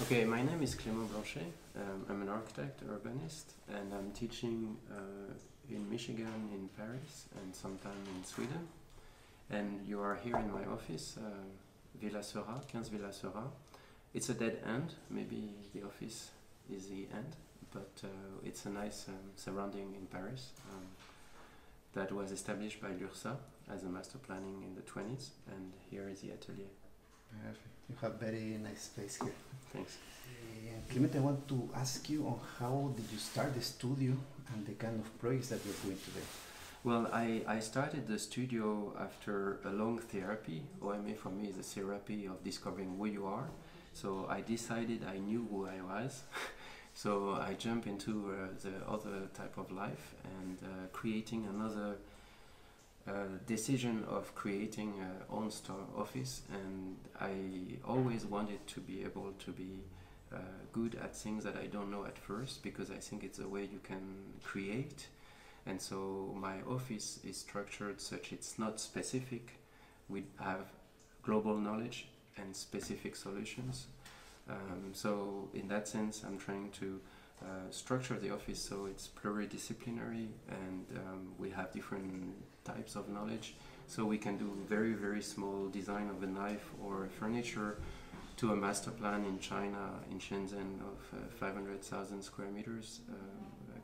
Okay, my name is Clément Blanchet. I'm an architect, urbanist, and I'm teaching in Michigan, in Paris, and sometime in Sweden. And you are here in my office, Villa Seurat, 15 Villa Seurat. It's a dead end. Maybe the office is the end, but it's a nice surrounding in Paris that was established by l'URSSA as a master planning in the 20s, and here is the atelier. Perfect. You have very nice space here. Thanks. Clement, I want to ask you on how did you start the studio and the kind of projects that you're doing today? Well, I started the studio after a long therapy. OMA for me is a therapy of discovering who you are. So I decided I knew who I was. So I jumped into the other type of life and creating another decision of creating an own store office. And I always wanted to be able to be good at things that I don't know at first, because I think it's a way you can create. And so my office is structured such it's not specific. We have global knowledge and specific solutions. So in that sense, I'm trying to structure the office so it's pluridisciplinary, and we have different types of knowledge. So we can do very, very small design of a knife or furniture to a master plan in China, in Shenzhen, of 500,000 square meters,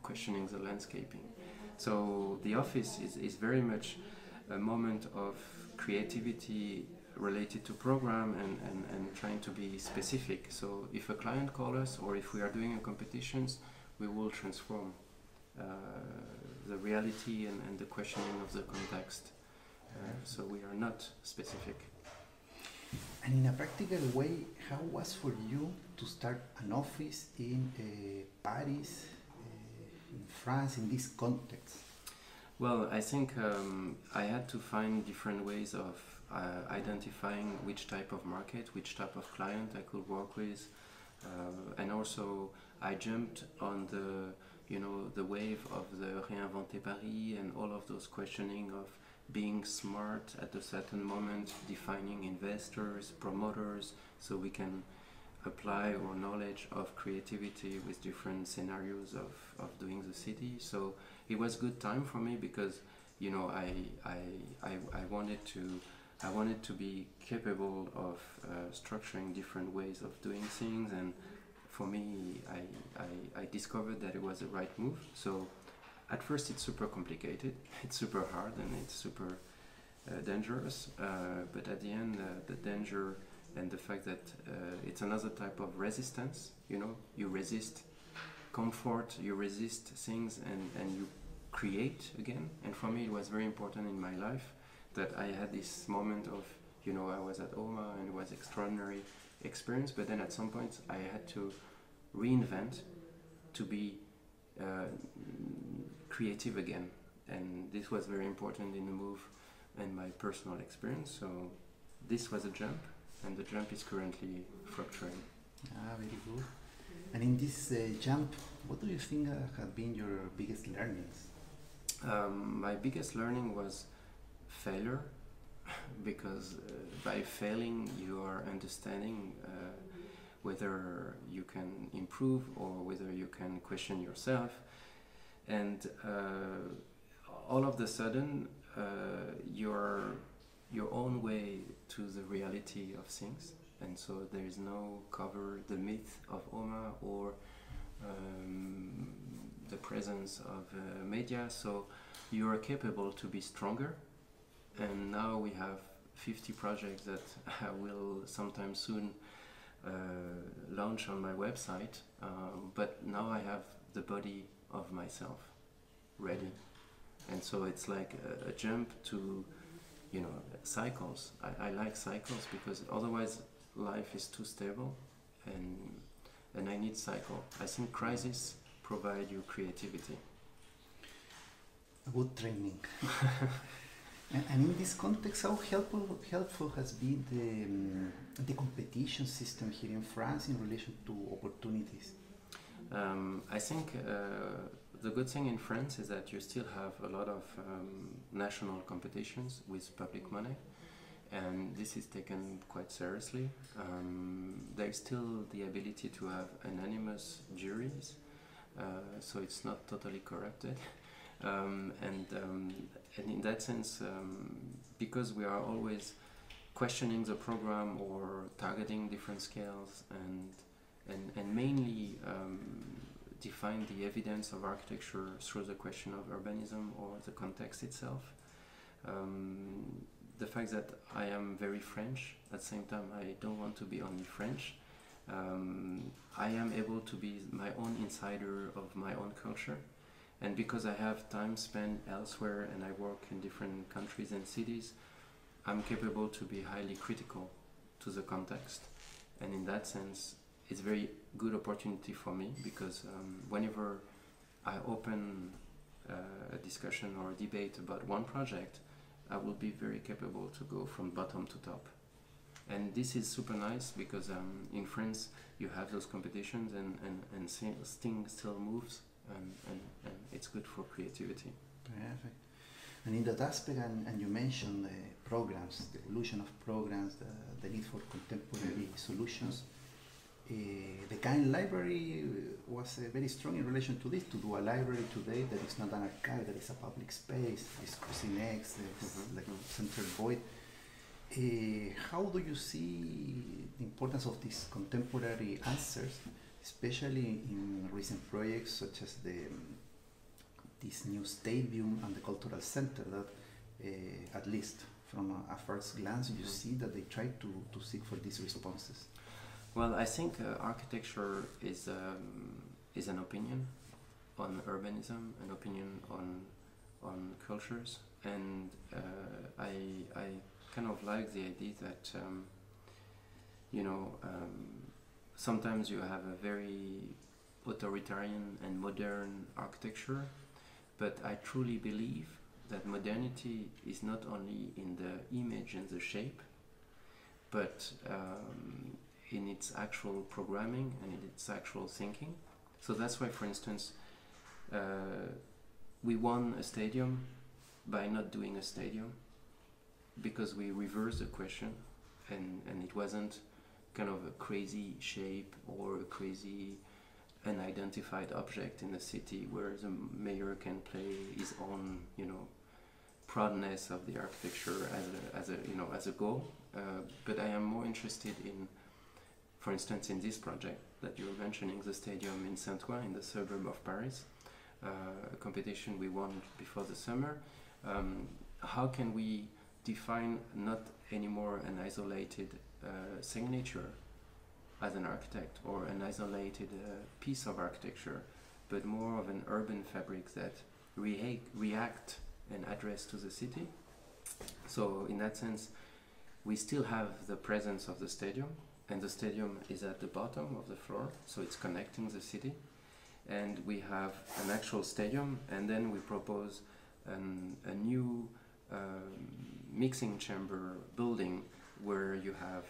questioning the landscaping. So the office is very much a moment of creativity related to program and trying to be specific. So if a client calls us, or if we are doing a competitions, we will transform the reality and the questioning of the context. So we are not specific. And in a practical way, how was for you to start an office in Paris, in France, in this context? Well, I think I had to find different ways of identifying which type of market, which type of client I could work with, and also I jumped on the wave of the Réinventer Paris and all of those questioning of being smart at a certain moment, defining investors, promoters, so we can apply our knowledge of creativity with different scenarios of doing the city. So it was good time for me, because I wanted to be capable of structuring different ways of doing things, and for me I discovered that it was the right move. So at first it's super complicated, it's super hard, and it's super dangerous, but at the end the danger and the fact that it's another type of resistance, you resist comfort, you resist things, and you create again. And for me it was very important in my life that I had this moment of, I was at OMA and it was extraordinary experience, but then at some point I had to reinvent to be creative again, and this was very important in the move and my personal experience. So this was a jump, and the jump is currently fracturing. Very good. And in this jump, what do you think have been your biggest learnings? My biggest learning was failure, because by failing you are understanding whether you can improve or whether you can question yourself, and all of the sudden your own way to the reality of things. And so there is no cover the myth of OMA or the presence of media, so you are capable to be stronger. And now we have 50 projects that I will sometime soon launch on my website, but now I have the body of myself ready. And so it's like a jump to cycles. I like cycles, because otherwise life is too stable, and I need cycle. I think crisis provide you creativity. A good training. And in this context, how helpful has been the competition system here in France in relation to opportunities? I think the good thing in France is that you still have a lot of national competitions with public money, and this is taken quite seriously. There is still the ability to have anonymous juries, so it's not totally corrupted. And in that sense, because we are always questioning the program or targeting different scales and mainly define the evidence of architecture through the question of urbanism or the context itself. The fact that I am very French, at the same time I don't want to be only French. I am able to be my own insider of my own culture. And because I have time spent elsewhere and I work in different countries and cities, I'm capable to be highly critical to the context. And in that sense, it's a very good opportunity for me because whenever I open a discussion or a debate about one project, I will be very capable to go from bottom to top. And this is super nice because in France you have those competitions and things still moves and it's good for creativity. Perfect. And in that aspect, and you mentioned programs, the evolution of programs, the need for contemporary solutions. The kind library was very strong in relation to this, to do a library today that is not an archive, that is a public space, is crossing X, like central void. How do you see the importance of these contemporary answers, especially in recent projects such as this new stadium and the cultural center that, at least from a first glance, you see that they try to seek for these responses? Well, I think architecture is an opinion on urbanism, an opinion on cultures, and I kind of like the idea that sometimes you have a very authoritarian and modern architecture, but I truly believe that modernity is not only in the image and the shape, but in its actual programming and in its actual thinking. So that's why, for instance, we won a stadium by not doing a stadium, because we reversed the question and it wasn't kind of a crazy shape or a crazy unidentified object in the city where the mayor can play his own, proudness of the architecture as a goal. But I am more interested in, for instance, in this project that you were mentioning, the stadium in Saint-Ouen in the suburb of Paris, a competition we won before the summer. How can we define not anymore an isolated signature as an architect or an isolated piece of architecture, but more of an urban fabric that react and address to the city? So in that sense, we still have the presence of the stadium, and the stadium is at the bottom of the floor, so it's connecting the city. And we have an actual stadium, and then we propose a new mixing chamber building where you have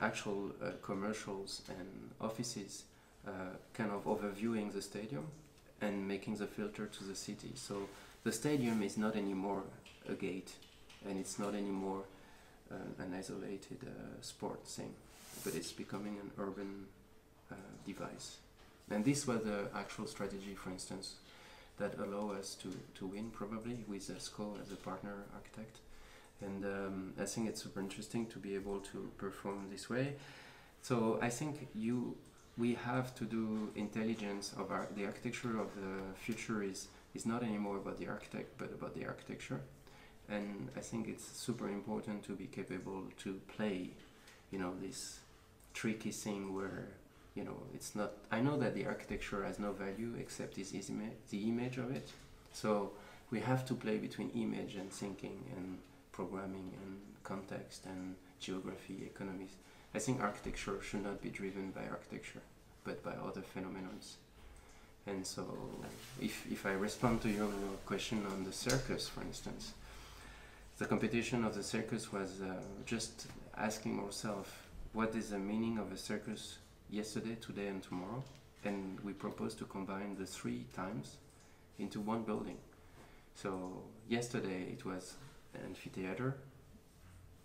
actual commercials and offices kind of overviewing the stadium and making the filter to the city. So the stadium is not anymore a gate, and it's not anymore an isolated sports thing, but it's becoming an urban device. And this was the actual strategy, for instance, that allow us to win, probably, with SCO as a partner architect. And I think it's super interesting to be able to perform this way. So I think we have to do intelligence of the architecture of the future is not anymore about the architect, but about the architecture. And I think it's super important to be capable to play, this tricky thing where, it's not. I know that the architecture has no value except the image of it. So we have to play between image and thinking and programming and context and geography, economy. I think architecture should not be driven by architecture, but by other phenomena. And so, if I respond to your question on the circus, for instance, the competition of the circus was just asking ourselves, what is the meaning of a circus yesterday, today, and tomorrow? And we propose to combine the 3 times into one building. So yesterday it was an amphitheater,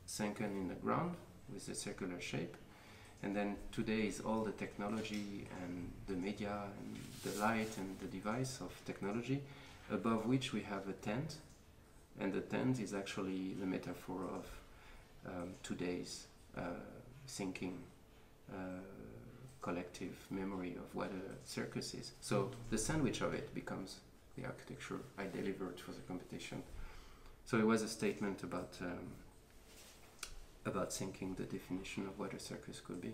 sunken in the ground with a circular shape. And then today is all the technology and the media and the light and the device of technology, above which we have a tent. And the tent is actually the metaphor of today's thinking, collective memory of what a circus is. So the sandwich of it becomes the architecture I delivered for the competition. So it was a statement about thinking the definition of what a circus could be.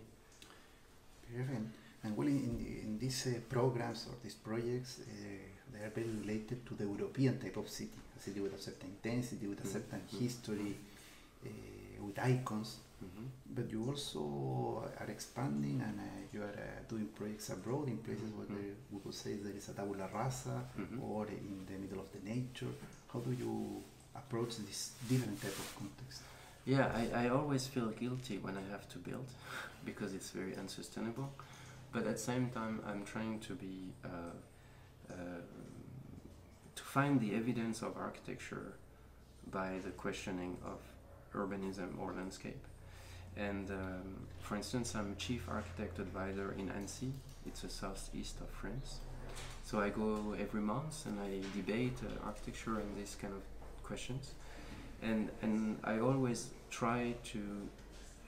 Perfect. And well, in these programs or these projects, they are very related to the European type of city, a city with a certain intensity, with a certain history, with icons. But you also are expanding, and you are doing projects abroad in places where we could say there is a tabula rasa, or in the middle of the nature. How do you approach this different type of context? Yeah, I always feel guilty when I have to build because it's very unsustainable. But at the same time, I'm trying to be to find the evidence of architecture by the questioning of urbanism or landscape. And for instance, I'm chief architect advisor in Annecy. It's the southeast of France. So I go every month and I debate architecture and these kind of questions. And I always try to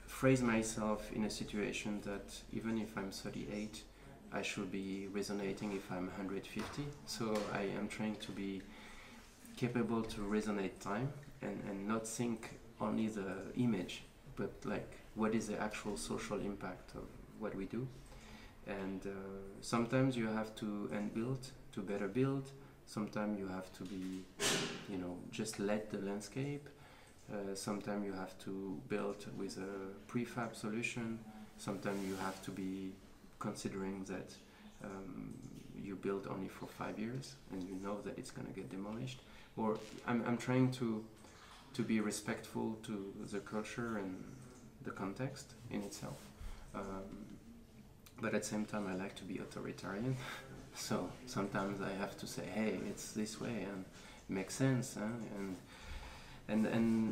phrase myself in a situation that even if I'm 38, I should be resonating if I'm 150. So I am trying to be capable to resonate time and not think only the image, but like what is the actual social impact of what we do. And sometimes you have to unbuild to better build. Sometimes you have to be, just let the landscape. Sometimes you have to build with a prefab solution. Sometimes you have to be considering that you build only for 5 years and you know that it's going to get demolished. Or I'm trying to be respectful to the culture and the context in itself. But at the same time, I like to be authoritarian. So sometimes I have to say, hey, it's this way and it makes sense. And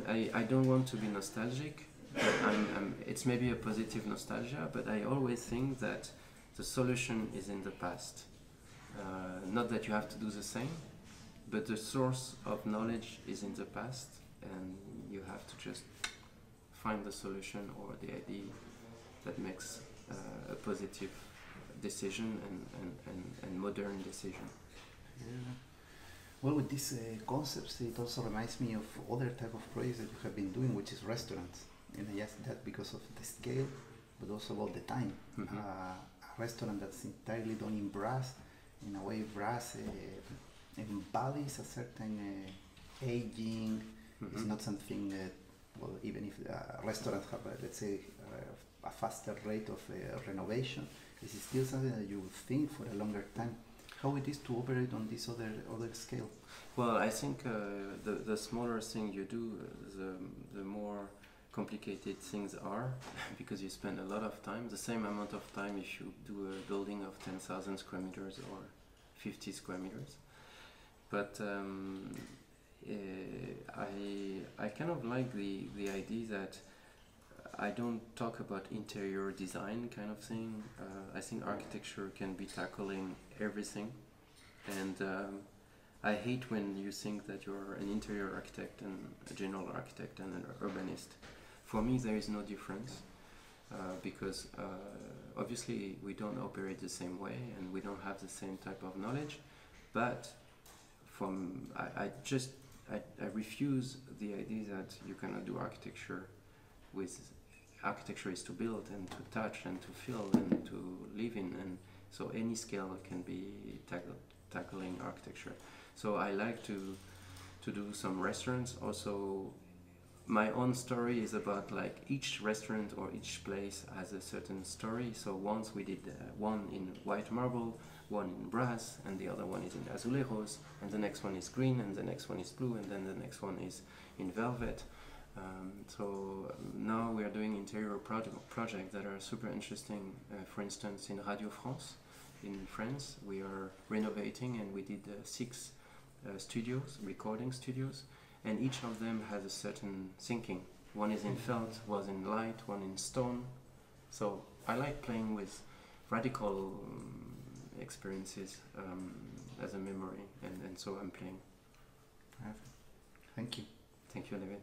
I don't want to be nostalgic. But it's maybe a positive nostalgia, but I always think that the solution is in the past. Not that you have to do the same, but the source of knowledge is in the past, and you have to just find the solution or the idea that makes a positive decision and modern decision. Yeah. Well, with these concepts, it also reminds me of other type of projects that you have been doing, which is restaurants. And I ask that because of the scale, but also about the time. A restaurant that's entirely done in brass, in a way brass embodies a certain aging. It's not something that, well, even if restaurants have, let's say, a faster rate of renovation, this is still something that you would think for a longer time. How it is to operate on this other scale? Well, I think the smaller thing you do, the more complicated things are, because you spend a lot of time, the same amount of time if you do a building of 10,000 square meters or 50 square meters. But I kind of like the idea that I don't talk about interior design kind of thing. I think architecture can be tackling everything, and I hate when you think that you're an interior architect and a general architect and an urbanist. For me, there is no difference because obviously we don't operate the same way and we don't have the same type of knowledge. But I refuse the idea that you cannot do architecture with. Architecture is to build and to touch and to feel and to live in, and so any scale can be tackling architecture. So I like to do some restaurants. Also, my own story is about like each restaurant or each place has a certain story. So once we did one in white marble, one in brass, and the other one is in azulejos, and the next one is green, and the next one is blue, and then the next one is in velvet. So now we are doing interior projects that are super interesting. For instance, in Radio France in France, we are renovating, and we did 6 studios, recording studios, and each of them has a certain thinking. One is in felt, one in light, one in stone. So I like playing with radical experiences as a memory, and so I'm playing. Thank you. Thank you, David.